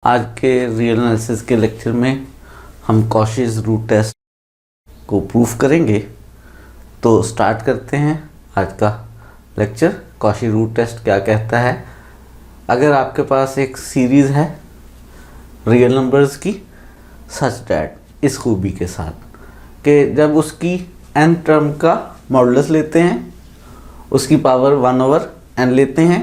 आज के real analysis के लेक्चर में हम कॉशीज रूट टेस्ट को प्रूफ करेंगे। तो स्टार्ट करते हैं आज का लेक्चर। कॉशी रूट टेस्ट क्या कहता है? अगर आपके पास एक सीरीज़ है रियल नंबर्स की सच डैट इस खूबी के साथ कि जब उसकी n टर्म का मॉडुलस लेते हैं, उसकी पावर 1/n लेते हैं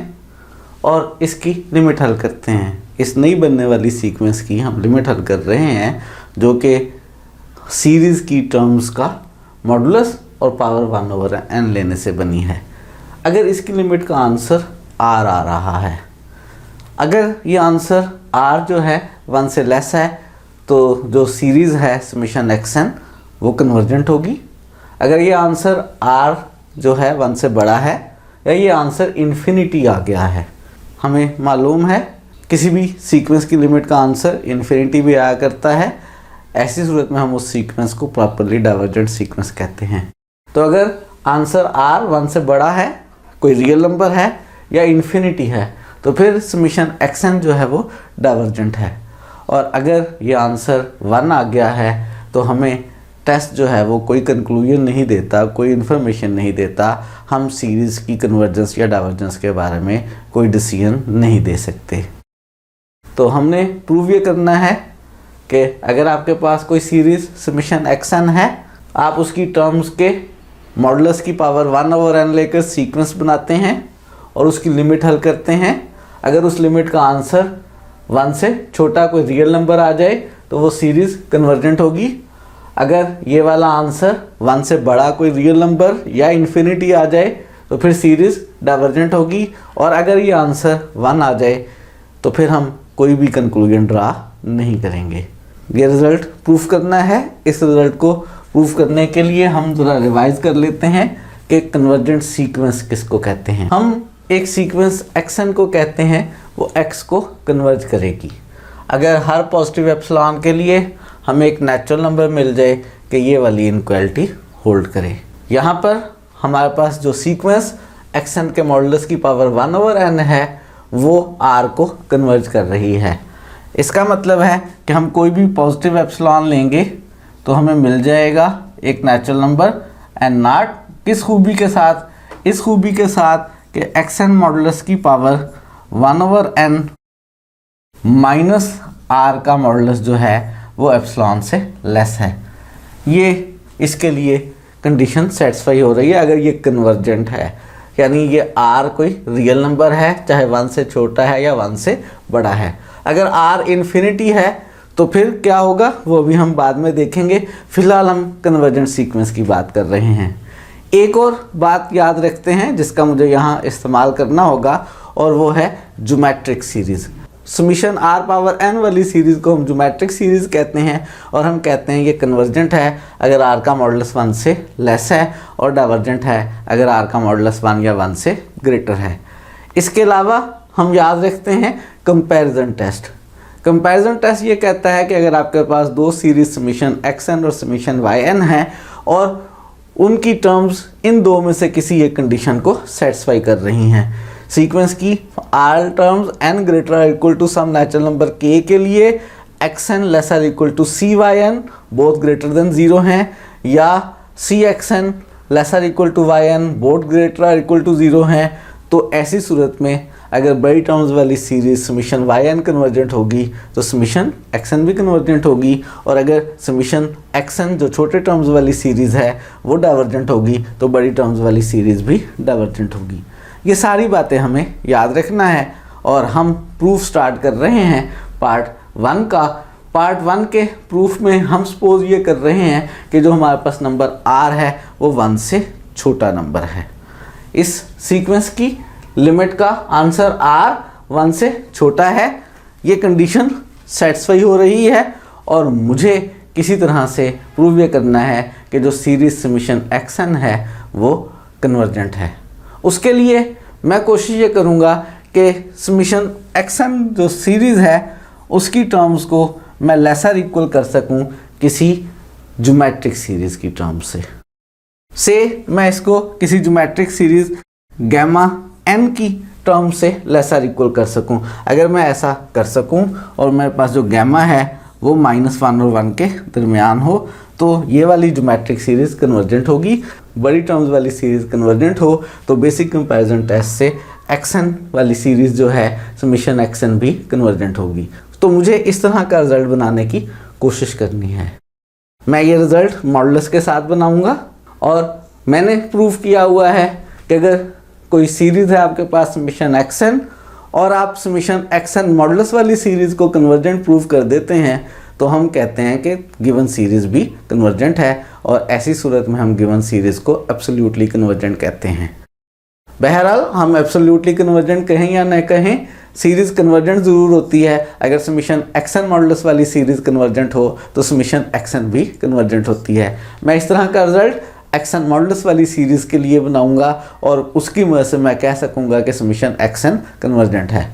और इसकी लिमिट हल करते हैं। इस नई बनने वाली सीक्वेंस की हम लिमिट हल कर रहे हैं जो कि सीरीज़ की टर्म्स का मॉडुलस और पावर 1/n लेने से बनी है। अगर इसकी लिमिट का आंसर r आ रहा है, अगर ये आंसर r जो है 1 से लेस है तो जो सीरीज़ है समेशन xn वो कन्वर्जेंट होगी। अगर ये आंसर r जो है 1 से बड़ा है या ये आंसर इन्फिनिटी आ गया है, हमें मालूम है किसी भी सीक्वेंस की लिमिट का आंसर इन्फिनिटी भी आया करता है, ऐसी सूरत में हम उस सीक्वेंस को प्रॉपर्ली डाइवर्जेंट सीक्वेंस कहते हैं। तो अगर आंसर r 1 से बड़ा है, कोई रियल नंबर है या इन्फिनिटी है, तो फिर समेशन xn जो है वो डाइवर्जेंट है। और अगर ये आंसर 1 आ गया है तो हमें टेस्ट जो है वो कोई कंक्लूजन नहीं देता, कोई इन्फॉर्मेशन नहीं देता। हम सीरीज़ की कन्वर्जेंस या डाइवर्जेंस के बारे में कोई डिसीजन नहीं दे सकते। तो हमने प्रूव ये करना है कि अगर आपके पास कोई सीरीज़ समेशन xn है, आप उसकी टर्म्स के मॉडुलस की पावर 1/n लेकर सीक्वेंस बनाते हैं और उसकी लिमिट हल करते हैं। अगर उस लिमिट का आंसर 1 से छोटा कोई रियल नंबर आ जाए तो वो सीरीज़ कन्वर्जेंट होगी। अगर ये वाला आंसर 1 से बड़ा कोई रियल नंबर या इन्फिनिटी आ जाए तो फिर सीरीज़ डाइवर्जेंट होगी। और अगर ये आंसर 1 आ जाए तो फिर हम कोई भी कंक्लूजन ड्रा नहीं करेंगे। ये रिज़ल्ट प्रूफ करना है। इस रिज़ल्ट को प्रूफ करने के लिए हम ज़रा रिवाइज कर लेते हैं कि कन्वर्जेंट सीक्वेंस किसको कहते हैं। हम एक सीक्वेंस xn को कहते हैं वो x को कन्वर्ज करेगी। अगर हर पॉजिटिव एप्सिलॉन के लिए हमें एक नेचुरल नंबर मिल जाए कि ये वाली इनक्वालिटी होल्ड करे। यहाँ पर हमारे पास जो सीक्वेंस xn के मॉडुलस की पावर 1/n है वो r को कन्वर्ज कर रही है। इसका मतलब है कि हम कोई भी पॉजिटिव एप्सिलॉन लेंगे तो हमें मिल जाएगा एक नेचुरल नंबर n0। किस खूबी के साथ? इस खूबी के साथ कि xn मॉडुलस की पावर 1/n माइनस r का मॉडुलस जो है वो एप्सिलॉन से लेस है। ये इसके लिए कंडीशन सेटिस्फाई हो रही है अगर ये कन्वर्जेंट है, यानी ये r कोई रियल नंबर है, चाहे 1 से छोटा है या 1 से बड़ा है। अगर r इन्फिनिटी है तो फिर क्या होगा वो भी हम बाद में देखेंगे। फिलहाल हम कन्वर्जेंट सीक्वेंस की बात कर रहे हैं। एक और बात याद रखते हैं जिसका मुझे यहाँ इस्तेमाल करना होगा और वो है ज्योमेट्रिक सीरीज़। समेशन r⁻n वाली सीरीज़ को हम ज्योमेट्रिक सीरीज़ कहते हैं और हम कहते हैं ये कन्वर्जेंट है अगर r का मॉडुलस 1 से लेस है और डाइवर्जेंट है अगर r का मॉडुलस 1 या 1 से ग्रेटर है। इसके अलावा हम याद रखते हैं कंपैरिजन टेस्ट। कंपैरिजन टेस्ट ये कहता है कि अगर आपके पास दो सीरीज़ समेशन xn और समेशन yn है और उनकी टर्म्स इन दो में से किसी एक कंडीशन को सेटिस्फाई कर रही हैं, सीक्वेंस की r टर्म्स n ग्रेटर और equal to some natural number k के लिए xn lesser equal to cyn both greater than 0 हैं, या cxn lesser equal to yn both greater और इक्वल टू 0 हैं, तो ऐसी सूरत में अगर बड़ी टर्म्स वाली सीरीज समेशन yn कन्वर्जेंट होगी तो समेशन xn भी कन्वर्जेंट होगी। और अगर समेशन xn जो छोटे टर्म्स वाली सीरीज़ है वो डाइवर्जेंट होगी तो बड़ी टर्म्स वाली सीरीज़ भी डाइवर्जेंट होगी। ये सारी बातें हमें याद रखना है और हम प्रूफ स्टार्ट कर रहे हैं पार्ट 1 का। पार्ट 1 के प्रूफ में हम सपोज ये कर रहे हैं कि जो हमारे पास नंबर r है वो 1 से छोटा नंबर है। इस सीक्वेंस की लिमिट का आंसर r 1 से छोटा है। ये कंडीशन सेटिस्फाई हो रही है और मुझे किसी तरह से प्रूव ये करना है कि जो सीरीज समेशन xn है वो कन्वर्जेंट है। उसके लिए मैं कोशिश ये करूँगा कि समेशन xn जो सीरीज़ है उसकी टर्म्स को मैं लेसर इक्वल कर सकूँ किसी ज्योमेट्रिक सीरीज़ की टर्म्स से मैं इसको किसी ज्योमेट्रिक सीरीज़ गामा n की टर्म से लेस और इक्वल कर सकूं। अगर मैं ऐसा कर सकूं और मेरे पास जो गैमा है वो -1 और 1 के दरमियान हो तो ये वाली ज्योमेट्रिक सीरीज़ कन्वर्जेंट होगी। बड़ी टर्म्स वाली सीरीज़ कन्वर्जेंट हो तो बेसिक कंपैरिजन टेस्ट से एक्सन वाली सीरीज़ जो है समीशन एक्सन भी कन्वर्जेंट होगी। तो मुझे इस तरह का रिजल्ट बनाने की कोशिश करनी है। मैं ये रिजल्ट मॉडुलस के साथ बनाऊंगा और मैंने प्रूव किया हुआ है कि अगर कोई सीरीज़ है आपके पास समीशन एक्सन और आप समीशन एक्सन मॉडुलस वाली सीरीज़ को कन्वर्जेंट प्रूव कर देते हैं तो हम कहते हैं कि गिवन सीरीज़ भी कन्वर्जेंट है और ऐसी सूरत में हम गिवन सीरीज़ को एब्सोल्युटली कन्वर्जेंट कहते हैं। बहरहाल हम एब्सोल्युटली कन्वर्जेंट कहें या न कहें, सीरीज़ कन्वर्जेंट ज़रूर होती है। अगर समीशन एक्सन मॉडुलस वाली सीरीज़ कन्वर्जेंट हो तो समीशन एक्सन भी कन्वर्जेंट होती है। मैं इस तरह का रिजल्ट एक्सन मॉडुलस वाली सीरीज़ के लिए बनाऊंगा और उसकी मदद से मैं कह सकूंगा कि समीशन एक्सन कन्वर्जेंट है।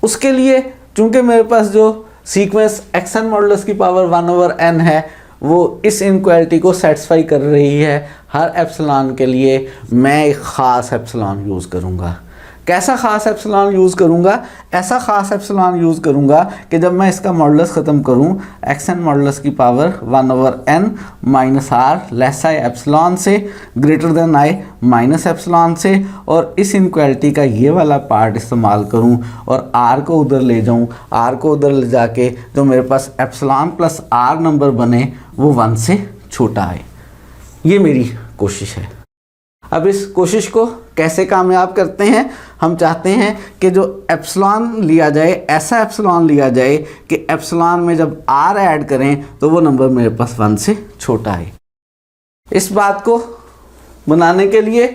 उसके लिए चूंकि मेरे पास जो सीक्वेंस एक्सन मॉडुलस की पावर 1/n है वो इस इनक्वालिटी को सेटिस्फाई कर रही है, हर एप्सिलॉन के लिए मैं एक ख़ास एप्सिलॉन यूज़ करूँगा। कैसा ख़ास एप्सिलॉन यूज़ करूँगा? ऐसा ख़ास एप्सिलॉन यूज़ करूँगा कि जब मैं इसका मॉडुलस ख़त्म करूँ एक्सन मॉडुलस की power 1/n minus r less i epsilon से greater than i minus epsilon से और इस इनक्वालिटी का ये वाला पार्ट इस्तेमाल करूँ और आर को उधर ले जाऊँ। आर को उधर ले जाके जो मेरे पास एप्सिलॉन प्लस आर नंबर बने वो 1 से छोटा आए। ये मेरी कोशिश है। अब इस कोशिश को कैसे कामयाब करते हैं? हम चाहते हैं कि जो एप्सिलॉन लिया जाए ऐसा एप्सिलॉन लिया जाए कि एप्सिलॉन में जब आर ऐड करें तो वो नंबर मेरे पास 1 से छोटा है। इस बात को बनाने के लिए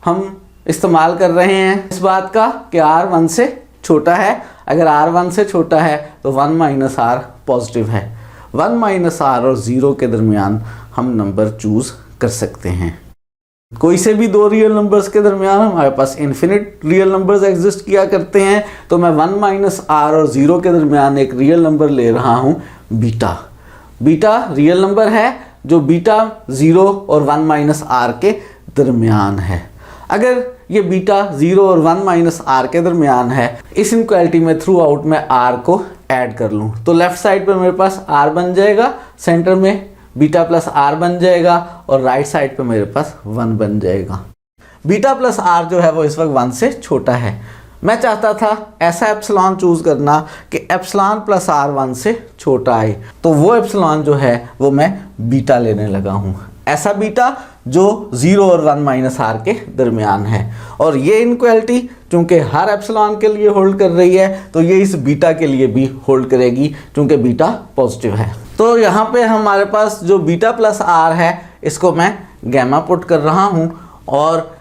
हम इस्तेमाल कर रहे हैं इस बात का कि आर 1 से छोटा है। अगर आर 1 से छोटा है तो 1 माइनस आर पॉजिटिव है। 1 माइनस आर और 0 के दरमियान हम नंबर चूज़ कर सकते हैं। कोई से भी दो रियल नंबर्स के दरमियान हमारे पास इन्फिनिट रियल नंबर्स एग्जिस्ट किया करते हैं, तो मैं 1 माइनस आर और 0 के दरमियान एक रियल नंबर ले रहा हूँ बीटा। बीटा रियल नंबर है जो बीटा 0 और 1 माइनस आर के दरमियान है। अगर ये बीटा 0 और 1 माइनस आर के दरमियान है, इस इनक्वालिटी में थ्रू आउट मैं आर को ऐड कर लूँ तो लेफ्ट साइड पर मेरे पास आर बन जाएगा, सेंटर में बीटा प्लस आर बन जाएगा और राइट साइड पे मेरे पास 1 बन जाएगा। बीटा प्लस आर जो है वो इस वक्त 1 से छोटा है। मैं चाहता था ऐसा एप्सिलॉन चूज़ करना कि एप्सिलॉन प्लस आर 1 से छोटा आए, तो वो एप्सिलॉन जो है वो मैं बीटा लेने लगा हूँ। ऐसा बीटा जो 0 और 1 माइनस आर के दरमियान है और ये इनक्वालिटी चूँकि हर एप्सिलॉन के लिए होल्ड कर रही है तो ये इस बीटा के लिए भी होल्ड करेगी चूँकि बीटा पॉजिटिव है। तो यहाँ पे हमारे पास जो बीटा प्लस आर है इसको मैं गैमा पुट कर रहा हूँ और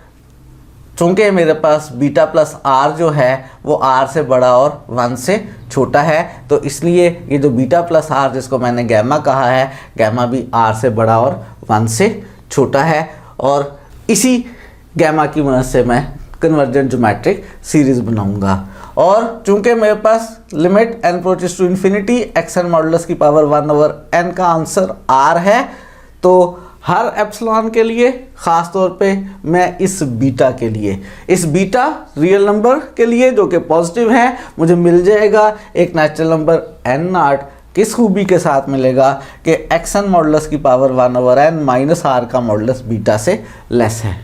चूँकि मेरे पास बीटा प्लस आर जो है वो आर से बड़ा और 1 से छोटा है तो इसलिए ये जो बीटा प्लस आर जिसको मैंने गैमा कहा है, गैमा भी आर से बड़ा और 1 से छोटा है और इसी गैमा की मदद से मैं कन्वर्जेंट ज्योमेट्रिक सीरीज़ बनाऊंगा। और चूंकि मेरे पास limit n approaches to infinity x n modulus की पावर 1/n का आंसर r है, तो हर एप्सिलॉन के लिए ख़ास तौर पे मैं इस बीटा के लिए, इस बीटा रियल नंबर के लिए जो कि पॉजिटिव है, मुझे मिल जाएगा एक नेचुरल नंबर n0। किस खूबी के साथ मिलेगा कि एक्सन मॉडुलस की पावर 1/n माइनस आर का मॉडुलस बीटा से लेस है।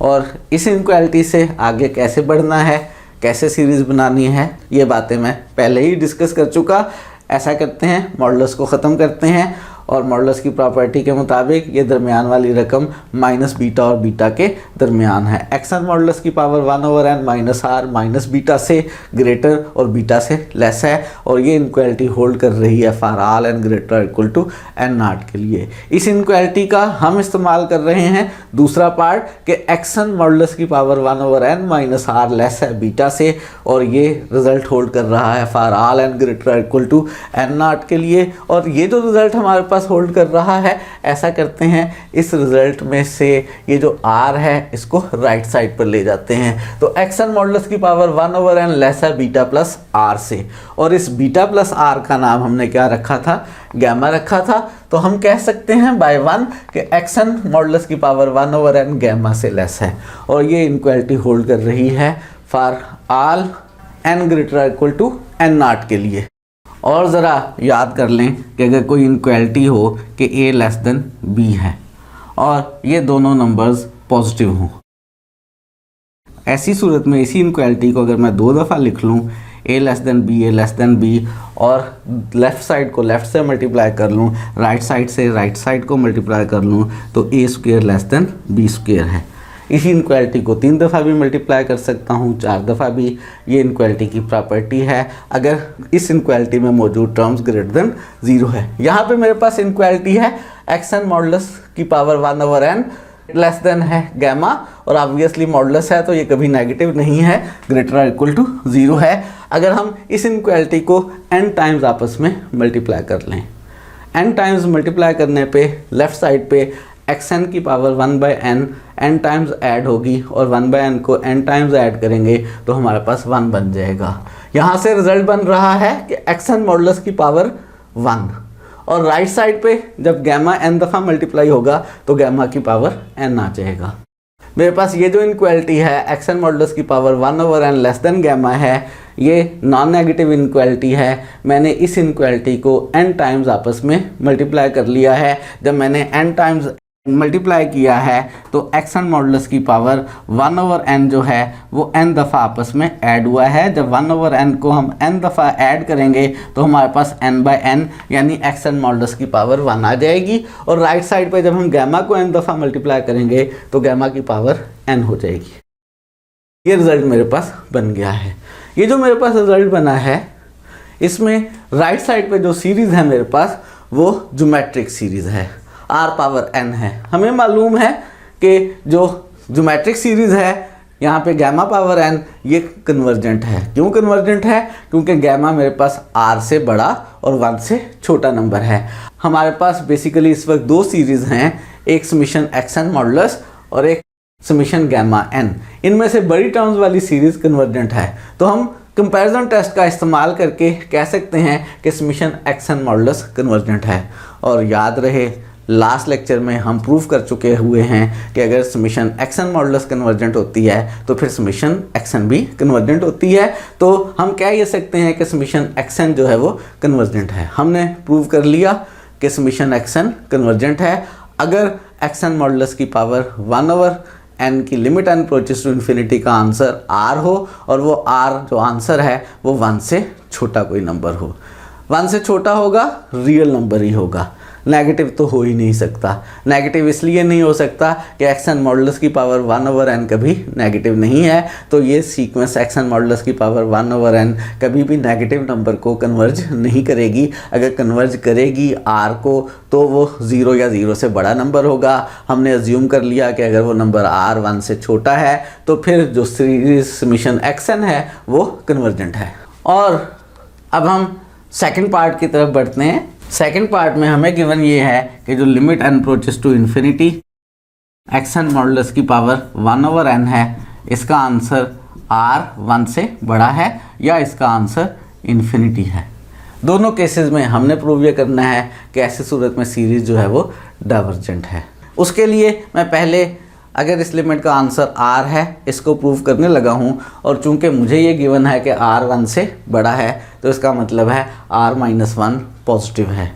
और इस इनक्वालिटी से आगे कैसे बढ़ना है, कैसे सीरीज़ बनानी है, ये बातें मैं पहले ही डिस्कस कर चुका। ऐसा करते हैं, मॉडुलस को ख़त्म करते हैं और मॉडुलस की प्रॉपर्टी के मुताबिक ये दरमियान वाली रकम माइनस बीटा और बीटा के दरमियान है। एक्सन मॉडुलस की power 1/n minus r minus beta से ग्रेटर और बीटा से लेस है और ये इनक्वालिटी होल्ड कर रही है for all n greater equal to n0 के लिए। इस इनक्वालिटी का हम इस्तेमाल कर रहे हैं दूसरा पार्ट कि एक्सन मॉडुलस की power 1/n minus r less है बीटा से और ये रिजल्ट होल्ड कर रहा है for all n greater equal to n0 के लिए। और ये जो रिजल्ट हमारे पास होल्ड कर रहा है, ऐसा करते हैं इस रिजल्ट में से ये जो r है इसको राइट साइड पर ले जाते हैं। तो एक्सन मॉडुलस की पावर 1/n लेस है बीटा प्लस आर से और इस बीटा प्लस आर का नाम हमने क्या रखा था, गैमा रखा था। तो हम कह सकते हैं बाय 1 कि एक्सन मॉडुलस की पावर 1/n गैमा से लेस है और ये इनक्वालिटी होल्ड कर रही है for all n greater equal to n nought के लिए। और ज़रा याद कर लें कि अगर कोई इनक्वालिटी हो कि a लेस देन b है और ये दोनों नंबर्स पॉजिटिव हों, ऐसी सूरत में इसी इनक्वालिटी को अगर मैं 2 दफ़ा लिख लूँ, a लेस देन b और लेफ़्ट साइड को लेफ़्ट से मल्टीप्लाई कर लूँ, राइट साइड से राइट साइड को मल्टीप्लाई कर लूँ, तो a square less than b square है। इसी इनक्वालिटी को 3 दफ़ा भी मल्टीप्लाई कर सकता हूँ, 4 दफ़ा भी। ये इनक्वालिटी की प्रॉपर्टी है अगर इस इनक्वालिटी में मौजूद टर्म्स ग्रेटर देन 0 है। यहाँ पे मेरे पास इनक्वालिटी है एक्सन मॉडुलस की पावर 1/n लेस देन है गैमा, और ऑब्वियसली मॉडुलस है तो ये कभी नेगेटिव नहीं है, ग्रेटर इक्वल टू 0 है। अगर हम इस इनक्वालिटी को n टाइम्स आपस में मल्टीप्लाई कर लें, n टाइम्स मल्टीप्लाई करने पे लेफ़्ट साइड पे xn की power 1/n n times add होगी और 1/n को n टाइम्स ऐड करेंगे तो हमारे पास 1 बन जाएगा। यहाँ से रिजल्ट बन रहा है कि xn मॉडुलस की पावर 1, और राइट साइड पे जब गैमा n दफ़ा मल्टीप्लाई होगा तो गैमा की पावर n आ जाएगा। मेरे पास ये जो इनक्वालिटी है एक्सन मॉडुलस की power 1/n less than gamma है, ये नॉन नेगेटिव इनक्वालिटी है। मैंने इस इनक्वालिटी को n टाइम्स आपस में मल्टीप्लाई कर लिया है। जब मैंने n टाइम्स मल्टीप्लाई किया है तो एक्सन मॉडुलस की पावर 1/n जो है वो n दफ़ा आपस में ऐड हुआ है। जब 1/n को हम n दफ़ा ऐड करेंगे तो हमारे पास n/n यानी एक्सन मॉडुलस की पावर 1 आ जाएगी, और राइट साइड पे जब हम गैमा को n दफ़ा मल्टीप्लाई करेंगे तो गैमा की पावर n हो जाएगी। ये रिज़ल्ट मेरे पास बन गया है। ये जो मेरे पास रिज़ल्ट बना है इसमें राइट साइड पे जो सीरीज़ है मेरे पास वो ज्योमेट्रिक सीरीज़ है, r⁻n है। हमें मालूम है कि जो ज्योमेट्रिक सीरीज़ है यहाँ पे गैमा पावर n ये कन्वर्जेंट है। क्यों कन्वर्जेंट है? क्योंकि गैमा मेरे पास r से बड़ा और 1 से छोटा नंबर है। हमारे पास बेसिकली इस वक्त 2 सीरीज़ हैं, एक समीशन एक्सन मॉडुलस और एक समीशन गैमा n। इनमें से बड़ी टर्म्स वाली सीरीज़ कन्वर्जेंट है, तो हम कंपैरिजन टेस्ट का इस्तेमाल करके कह सकते हैं कि समीशन एक्सन मॉडुलस कन्वर्जेंट है। और याद रहे लास्ट लेक्चर में हम प्रूव कर चुके हुए हैं कि अगर समीशन एक्सन मॉडुलस कन्वर्जेंट होती है तो फिर समीशन एक्सन भी कन्वर्जेंट होती है। तो हम कह ये सकते हैं कि समीशन एक्सन जो है वो कन्वर्जेंट है। हमने प्रूव कर लिया कि समीशन एक्सन कन्वर्जेंट है अगर एक्सन मॉडुलस की पावर 1/n की limit n approaches to infinity का आंसर r हो, और वो r जो आंसर है वो 1 से छोटा कोई नंबर हो। 1 से छोटा होगा रियल नंबर ही होगा, नेगेटिव तो हो ही नहीं सकता। नेगेटिव इसलिए नहीं हो सकता कि एक्सन मॉडुलस की पावर 1/n कभी नेगेटिव नहीं है, तो ये सीक्वेंस एक्सन मॉडुलस की पावर 1/n कभी भी नेगेटिव नंबर को कन्वर्ज नहीं करेगी। अगर कन्वर्ज करेगी r को तो वो 0 या 0 से बड़ा नंबर होगा। हमने अज्यूम कर लिया कि अगर वो नंबर r 1 से छोटा है तो फिर जो सीरीज समीशन एक्सन है वो कन्वर्जेंट है। और अब हम सेकंड पार्ट की तरफ बढ़ते हैं। सेकंड पार्ट में हमें गिवन ये है कि जो limit n approaches to infinity x n modulus की पावर 1/n है, इसका आंसर r 1 से बड़ा है या इसका आंसर इन्फिनिटी है। दोनों केसेस में हमने प्रूव ये करना है कि ऐसी सूरत में सीरीज़ जो है वो डाइवर्जेंट है। उसके लिए मैं पहले अगर इस लिमिट का आंसर r है इसको प्रूव करने लगा हूँ, और चूंकि मुझे ये गिवन है कि r 1 से बड़ा है तो इसका मतलब है r-1 पॉजिटिव है।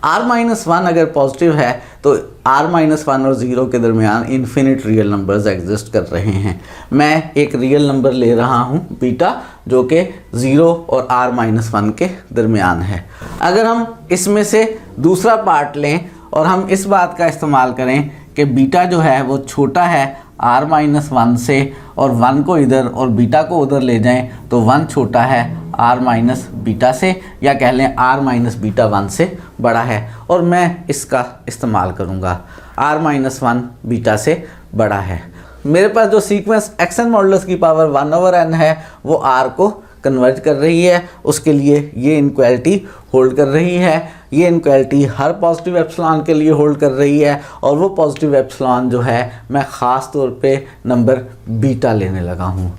r-1 अगर पॉजिटिव है तो r-1 और 0 के दरमियान इन्फिनिट रियल नंबर्स एग्जिस्ट कर रहे हैं। मैं एक रियल नंबर ले रहा हूँ बीटा जो कि 0 और r-1 के दरमियान है। अगर हम इसमें से दूसरा पार्ट लें और हम इस बात का इस्तेमाल करें कि बीटा जो है वो छोटा है r-1 से, और 1 को इधर और बीटा को उधर ले जाएं तो 1 छोटा है r- बीटा से, या कह लें r- बीटा 1 से बड़ा है, और मैं इसका इस्तेमाल करूँगा r-1 बीटा से बड़ा है। मेरे पास जो सीक्वेंस एक्सन मॉडुलस की पावर 1/n है वो r को कन्वर्ज कर रही है, उसके लिए ये इनक्वालिटी होल्ड कर रही है। ये इनक्वालिटी हर पॉजिटिव एप्सिलॉन के लिए होल्ड कर रही है, और वो पॉजिटिव एप्सिलॉन जो है मैं ख़ास तौर पे नंबर बीटा लेने लगा हूँ।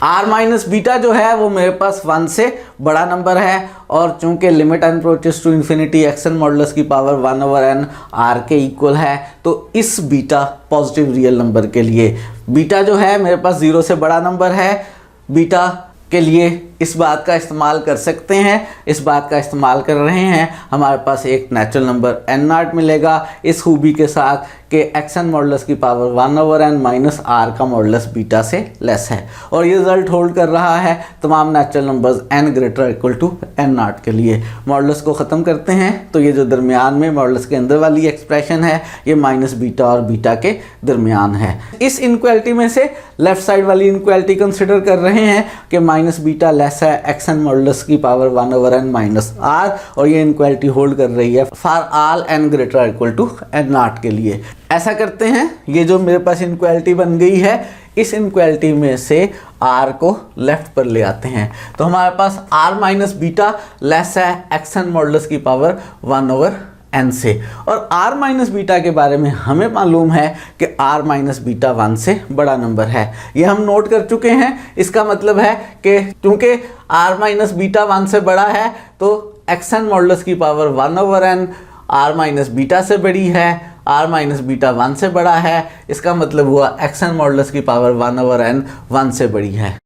r- बीटा जो है वो मेरे पास 1 से बड़ा नंबर है, और चूंकि limit n approaches to infinity x n modulus की पावर 1/n r के इक्वल है, तो इस बीटा पॉजिटिव रियल नंबर के लिए बीटा जो है मेरे पास 0 से बड़ा नंबर है, बीटा के लिए इस बात का इस्तेमाल कर सकते हैं, इस बात का इस्तेमाल कर रहे हैं, हमारे पास एक नेचुरल नंबर n0 मिलेगा इस खूबी के साथ कि एक्सन मॉडुलस की पावर 1/n माइनस आर का मॉडुलस बीटा से लेस है, और ये रिजल्ट होल्ड कर रहा है तमाम natural numbers n greater equal to n0 के लिए। मॉडुलस को ख़त्म करते हैं तो ये जो दरमियान में मॉडुलस के अंदर वाली एक्सप्रेशन है ये माइनस बीटा और बीटा के दरमियान है। इस इनक्वालिटी में से लेफ्ट साइड वाली इनक्वालिटी कंसिडर कर रहे हैं कि माइनस बीटा लेस है एक्सन मॉडुलस की पावर 1/n माइनस आर, और ये इनक्वालिटी होल्ड कर रही है for all n greater equal to n0 के लिए। ऐसा करते हैं, ये जो मेरे पास इनक्वालिटी बन गई है इस इनक्वालिटी में से r को लेफ्ट पर ले आते हैं, तो हमारे पास r माइनस बीटा लेस है एक्सन मॉडुलस की पावर 1/n से, और r माइनस बीटा के बारे में हमें मालूम है कि r माइनस बीटा 1 से बड़ा नंबर है, ये हम नोट कर चुके हैं। इसका मतलब है कि चूंकि r माइनस बीटा 1 से बड़ा है तो एक्सन मॉडुलस की power 1/n r minus beta से बड़ी है, r माइनस बीटा 1 से बड़ा है, इसका मतलब हुआ एक्सन मॉडुलस की पावर 1/n 1 से बड़ी है।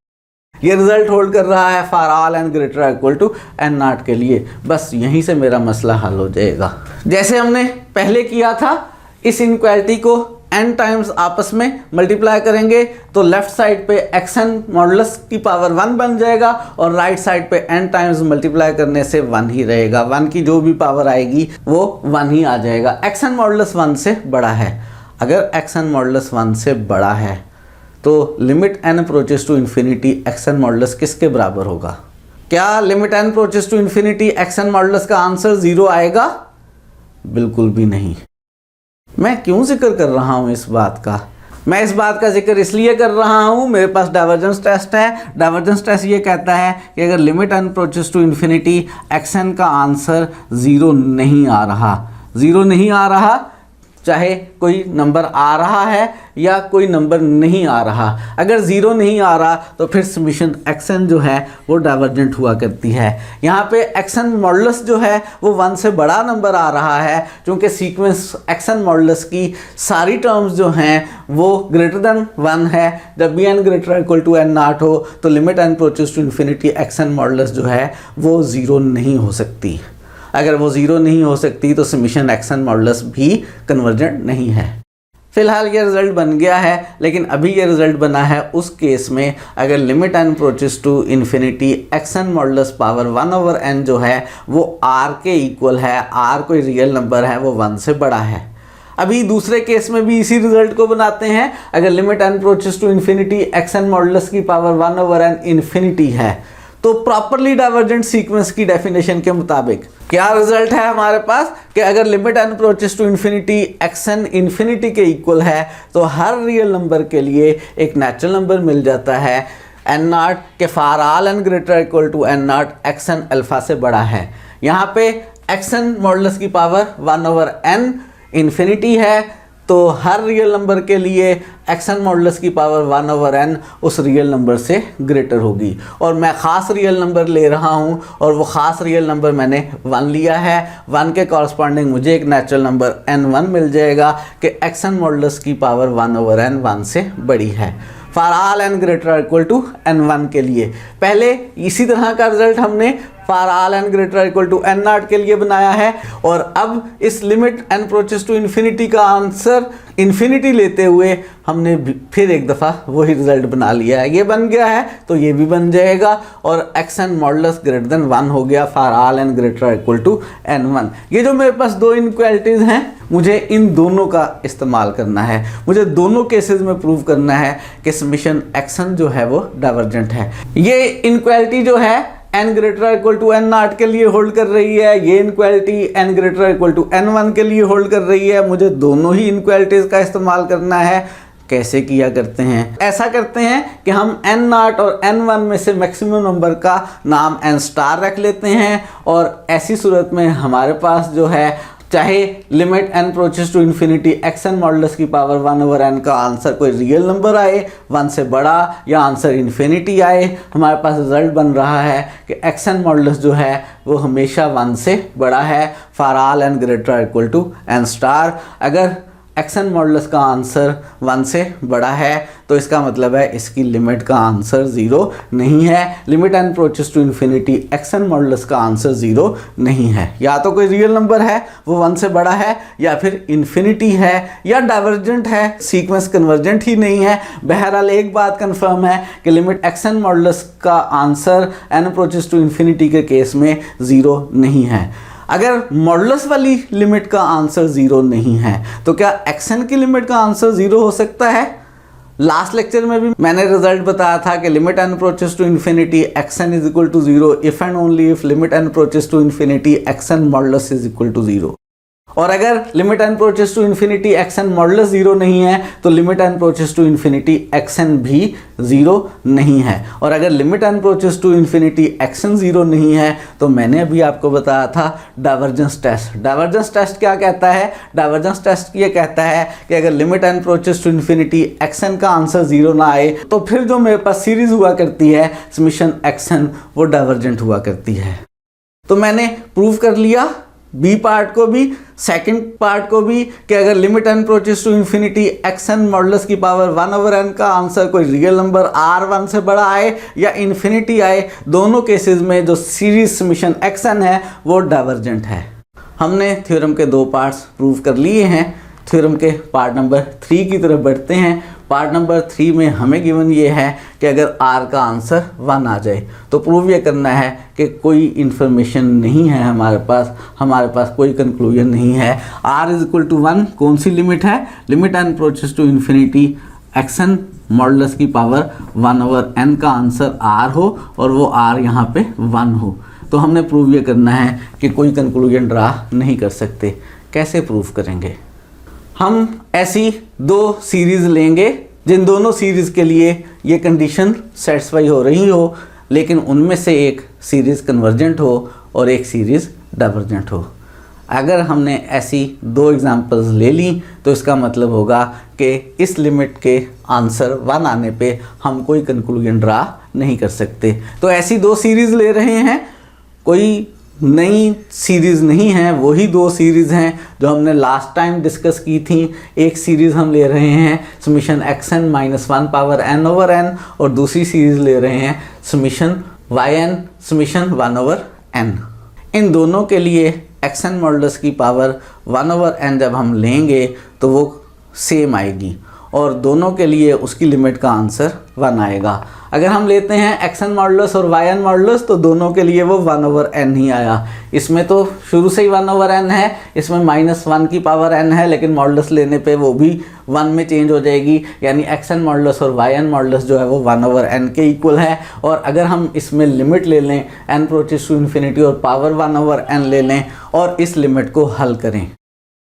ये रिजल्ट होल्ड कर रहा है for all n greater equal to n0 के लिए। बस यहीं से मेरा मसला हल हो जाएगा। जैसे हमने पहले किया था, इस इनक्वालिटी को n टाइम्स आपस में मल्टीप्लाई करेंगे तो लेफ्ट साइड पे एक्सन मॉडुलस की पावर 1 बन जाएगा, और राइट साइड पे n टाइम्स मल्टीप्लाई करने से 1 ही रहेगा। 1 की जो भी पावर आएगी वो 1 ही आ जाएगा। एक्सन मॉडुलस 1 से बड़ा है। अगर एक्सन मॉडुलस 1 से बड़ा है तो limit n approaches to infinity x n modulus किसके बराबर होगा? क्या limit n approaches to infinity x n modulus का आंसर 0 आएगा? बिल्कुल भी नहीं। मैं क्यों जिक्र कर रहा हूं इस बात का? मैं इस बात का जिक्र इसलिए कर रहा हूं, मेरे पास डाइवर्जेंस टेस्ट है। डाइवर्जेंस टेस्ट ये कहता है कि अगर limit n approaches to infinity x n का आंसर 0 नहीं आ रहा, 0 नहीं आ रहा, चाहे कोई नंबर आ रहा है या कोई नंबर नहीं आ रहा, अगर 0 नहीं आ रहा तो फिर समीशन एक्सन जो है वो डाइवर्जेंट हुआ करती है। यहाँ पे एक्सन मॉडुलस जो है वो 1 से बड़ा नंबर आ रहा है, क्योंकि सीक्वेंस एक्सन मॉडुलस की सारी टर्म्स जो हैं वो ग्रेटर देन 1 है। जब भी n greater equal to n0 हो तो limit n approaches to infinity x n modulus जो है वो 0 नहीं हो सकती। अगर वो 0 नहीं हो सकती तो समीशन एक्सन मॉडुलस भी कन्वर्जेंट नहीं है। फिलहाल ये रिजल्ट बन गया है, लेकिन अभी ये रिजल्ट बना है उस केस में अगर limit n approaches to infinity x n modulus power 1/n जो है वो r के इक्वल है, r कोई रियल नंबर है, वो 1 से बड़ा है। अभी दूसरे केस में भी इसी रिजल्ट को बनाते हैं। अगर limit n approaches to infinity x n modulus की पावर 1/n इन्फिनिटी है तो प्रॉपरली डाइवर्जेंट सीक्वेंस की डेफिनेशन के मुताबिक क्या रिजल्ट है हमारे पास कि अगर limit n approaches to infinity x n infinity के इक्वल है तो हर रियल नंबर के लिए एक नेचुरल नंबर मिल जाता है n0 के for all n greater equal to n0 x n alpha से बड़ा है। यहाँ पे एक्सन मॉडुलस की पावर 1/n इन्फिनिटी है, तो हर रियल नंबर के लिए एक्सन मॉडुलस की पावर 1/n उस रियल नंबर से ग्रेटर होगी। और मैं ख़ास रियल नंबर ले रहा हूँ और वो ख़ास रियल नंबर मैंने 1 लिया है। 1 के कॉरस्पॉन्डिंग मुझे एक नेचुरल नंबर n1 मिल जाएगा कि एक्सन मॉडुलस की पावर 1/n 1 से बड़ी है for all n greater equal to n1 के लिए। पहले इसी तरह का रिजल्ट हमने for all n greater equal to n0 के लिए बनाया है, और अब इस limit n approaches to infinity का आंसर इन्फिनिटी लेते हुए हमने फिर एक दफ़ा वही रिजल्ट बना लिया है। ये बन गया है तो ये भी बन जाएगा, और एक्सन मॉडुलस ग्रेटर देन 1 हो गया for all n greater equal to n1। ये जो मेरे पास दो इनक्वालिटीज़ हैं, मुझे इन दोनों का इस्तेमाल करना है। मुझे दोनों केसेस में प्रूव करना है कि समीशन एक्सन जो है वो डाइवर्जेंट है। ये इनक्वालिटी जो है n greater equal to n0 के लिए होल्ड कर रही है, ये inequality n greater equal to n1 के लिए होल्ड कर रही है। मुझे दोनों ही इनक्वालिटीज़ का इस्तेमाल करना है। कैसे किया करते हैं? ऐसा करते हैं कि हम n0 और n1 में से मैक्सिमम नंबर का नाम n स्टार रख लेते हैं, और ऐसी सूरत में हमारे पास जो है चाहे limit n approaches to infinity x n modulus की पावर 1/n का आंसर कोई रियल नंबर आए 1 से बड़ा या आंसर इन्फिनिटी आए, हमारे पास रिजल्ट बन रहा है कि एक्सन मॉडुलस जो है वो हमेशा 1 से बड़ा है for all n greater equal to n star. अगर एक्सन मॉडुलस का आंसर 1 से बड़ा है, तो इसका मतलब है इसकी लिमिट का आंसर 0 नहीं है। Limit n approaches to infinity x n modulus का आंसर 0 नहीं है। या तो कोई रियल नंबर है वो 1 से बड़ा है, या फिर इन्फिनिटी है, या डाइवर्जेंट है, सीक्वेंस कन्वर्जेंट ही नहीं है। बहरहाल एक बात कंफर्म है कि लिमिट एक्सन मॉडुलस का answer n approaches to infinity के केस में 0 नहीं है। अगर मॉडुलस वाली लिमिट का आंसर 0 नहीं है तो क्या एक्सन की लिमिट का आंसर 0 हो सकता है? लास्ट लेक्चर में भी मैंने रिजल्ट बताया था कि limit n approaches to infinity x n is equal to 0 if and only if limit n approaches to infinity x n modulus is equal to 0। और अगर limit n approaches to infinity x n modulus 0 नहीं है तो limit n approaches to infinity x n भी 0 नहीं है। और अगर limit n approaches to infinity x n 0 नहीं है तो मैंने अभी आपको बताया था डाइवर्जेंस टेस्ट। डाइवर्जेंस टेस्ट क्या कहता है? डाइवर्जेंस टेस्ट ये कहता है कि अगर limit n approaches to infinity x n का आंसर 0 ना आए तो फिर जो मेरे पास सीरीज हुआ करती है समेशन एक्सन, वो डाइवर्जेंट हुआ करती है। तो मैंने प्रूव कर लिया बी पार्ट को भी, सेकंड पार्ट को भी, कि अगर limit n approaches to infinity x n modulus की पावर 1/n का आंसर कोई रियल नंबर r1 से बड़ा आए या इन्फिनिटी आए, दोनों केसेस में जो सीरीज समेशन एक्सन है वो डाइवर्जेंट है। हमने थ्योरम के 2 पार्ट्स प्रूव कर लिए हैं। थ्योरम के पार्ट नंबर 3 की तरफ बढ़ते हैं। पार्ट नंबर 3 में हमें गिवन ये है कि अगर r का आंसर 1 आ जाए तो प्रूव ये करना है कि कोई इन्फॉर्मेशन नहीं है हमारे पास कोई कंक्लूजन नहीं है। r इज इक्वल टू 1 कौन सी लिमिट है? Limit n approaches to infinity x n modulus की पावर 1/n का आंसर r हो और वो r यहाँ पे 1 हो। तो हमने प्रूव ये करना है कि कोई कंक्लूजन ड्रा नहीं कर सकते। कैसे प्रूव करेंगे? हम ऐसी 2 सीरीज लेंगे जिन दोनों सीरीज के लिए ये कंडीशन सेटिस्फाई हो रही हो, लेकिन उनमें से एक सीरीज कन्वर्जेंट हो और एक सीरीज डाइवर्जेंट हो। अगर हमने ऐसी 2 एग्जांपल्स ले ली तो इसका मतलब होगा कि इस लिमिट के आंसर 1 आने पे हम कोई कंक्लूजन ड्रा नहीं कर सकते। तो ऐसी 2 सीरीज ले रहे हैं, कोई नई सीरीज़ नहीं है, वही 2 सीरीज़ हैं जो हमने लास्ट टाइम डिस्कस की थी। एक सीरीज़ हम ले रहे हैं समेशन एक्सन -1/n/n और दूसरी सीरीज़ ले रहे हैं समेशन yn समेशन 1/n। इन दोनों के लिए एक्सन मॉडुलस की पावर 1/n जब हम लेंगे तो वो सेम आएगी और दोनों के लिए उसकी लिमिट का आंसर 1 आएगा। अगर हम लेते हैं एक्सन मॉडुलस और वाई एन मॉडुलस तो दोनों के लिए वो 1/n ही आया। इसमें तो शुरू से ही 1/n है, इसमें -1 की पावर n है, लेकिन मॉडुलस लेने पे वो भी 1 में चेंज हो जाएगी, यानी एक्सन मॉडुलस और वाई एन मॉडुलस जो है वो 1/n के इक्वल है। और अगर हम इसमें लिमिट ले लें n अप्रोचेस टू इन्फिनिटी और पावर 1/n ले लें और इस लिमिट को हल करें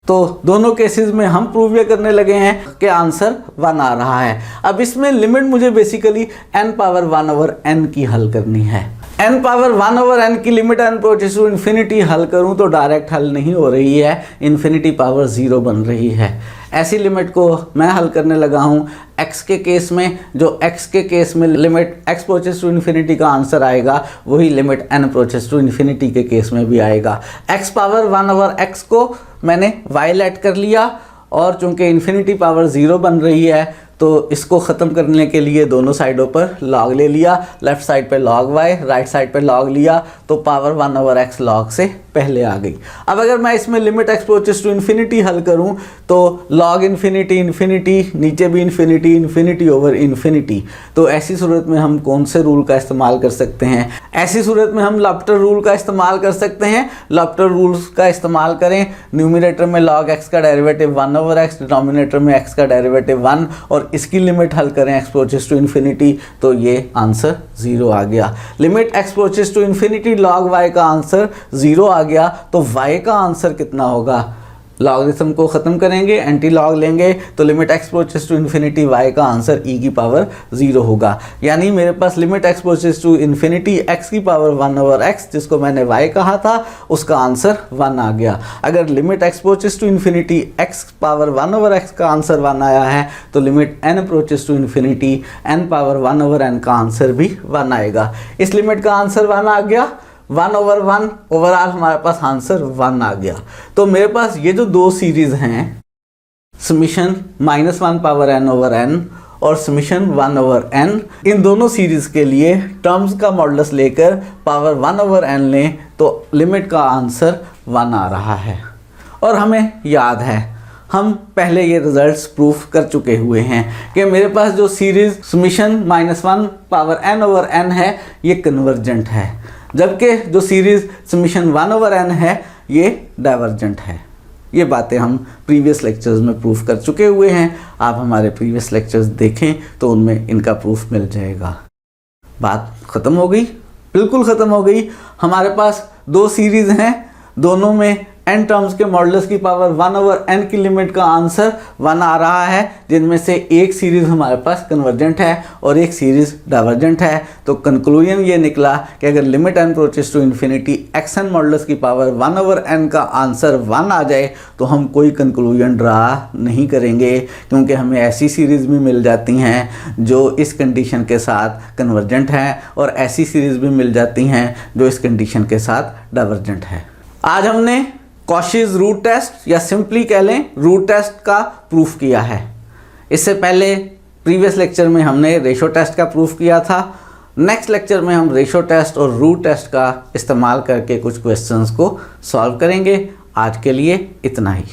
तो दोनों केसेस में हम प्रूव ये करने लगे हैं कि आंसर 1 आ रहा है। अब इसमें लिमिट मुझे बेसिकली n पावर 1/n की हल करनी है। n पावर 1/n की limit n approaches to infinity हल करूं तो डायरेक्ट हल नहीं हो रही है, इन्फिनिटी पावर 0 बन रही है। ऐसी लिमिट को मैं हल करने लगा हूं x के केस में। जो x के केस में limit x approaches to infinity का आंसर आएगा वही limit n approaches to infinity के केस में भी आएगा। x पावर 1/x को मैंने y लेट कर लिया और चूंकि इन्फिनिटी पावर 0 बन रही है तो इसको ख़त्म करने के लिए दोनों साइडों पर log ले लिया। लेफ़्ट साइड पे log y, राइट साइड पे log लिया तो पावर 1/x log से पहले आ गई। अब अगर मैं इसमें limit x approaches to infinity हल करूं तो log इन्फिनिटी इन्फिनिटी, नीचे भी इन्फिनिटी इन्फिनिटी ओवर इन्फिनिटी। तो ऐसी सूरत में हम कौन से रूल का इस्तेमाल कर सकते हैं? ऐसी सूरत में हम लॉफ्टर रूल का इस्तेमाल कर सकते हैं। लॉफ्टर रूल्स का इस्तेमाल करें, न्यूमरेटर में log x का डेरिवेटिव 1/x, डिनोमिनेटर में x का डेरिवेटिव 1 और इसकी लिमिट हल करें x अप्रोचेस टू इन्फिनिटी तो ये आंसर 0 आ गया। Limit x approaches to infinity log y का आंसर 0 आ गया तो y का आंसर कितना होगा? लॉगरिथम को ख़त्म करेंगे, एंटी लॉग लेंगे तो limit x approaches to infinity y का आंसर e की पावर 0 होगा। यानी मेरे पास limit x approaches to infinity x की पावर 1/x जिसको मैंने y कहा था उसका आंसर 1 आ गया। अगर limit x approaches to infinity x power 1/x का आंसर 1 आया है तो limit n approaches to infinity n power 1/n का आंसर भी 1 आएगा। इस लिमिट का आंसर 1 आ गया, 1/1 ओवरऑल हमारे पास आंसर 1 आ गया। तो मेरे पास ये जो 2 सीरीज हैं summation -1 power n over n और समीशन 1 ओवर n, इन दोनों सीरीज के लिए टर्म्स का मॉडुलस लेकर पावर 1 ओवर n लें तो लिमिट का आंसर 1 आ रहा है। और हमें याद है हम पहले ये रिजल्ट्स प्रूफ कर चुके हुए हैं कि मेरे पास जो series summation -1 power n over n है ये कन्वर्जेंट है, जबकि जो सीरीज समीशन 1 ओवर n है ये डाइवर्जेंट है। ये बातें हम प्रीवियस लेक्चर्स में प्रूफ कर चुके हुए हैं। आप हमारे प्रीवियस लेक्चर्स देखें तो उनमें इनका प्रूफ मिल जाएगा। बात ख़त्म हो गई, बिल्कुल ख़त्म हो गई। हमारे पास दो सीरीज़ हैं, दोनों में n टर्म्स के मॉडुलस की पावर 1 ओवर n की लिमिट का आंसर 1 आ रहा है, जिनमें से एक सीरीज़ हमारे पास कन्वर्जेंट है और एक सीरीज़ डाइवर्जेंट है। तो कंक्लूजन ये निकला कि अगर limit n approaches to infinity xn modulus की पावर 1 ओवर n का आंसर 1 आ जाए तो हम कोई कंक्लूजन ड्रा नहीं करेंगे, क्योंकि हमें ऐसी सीरीज़ भी मिल जाती हैं जो इस कंडीशन के साथ कन्वर्जेंट हैं और ऐसी सीरीज़ भी मिल जाती हैं जो इस कंडीशन के साथ डाइवर्जेंट है। आज हमने कॉशीज़ रूट टेस्ट या सिंपली कह लें रूट टेस्ट का प्रूफ किया है। इससे पहले प्रीवियस लेक्चर में हमने रेशो टेस्ट का प्रूफ किया था। नेक्स्ट लेक्चर में हम रेशो टेस्ट और रूट टेस्ट का इस्तेमाल करके कुछ क्वेश्चंस को सॉल्व करेंगे। आज के लिए इतना ही।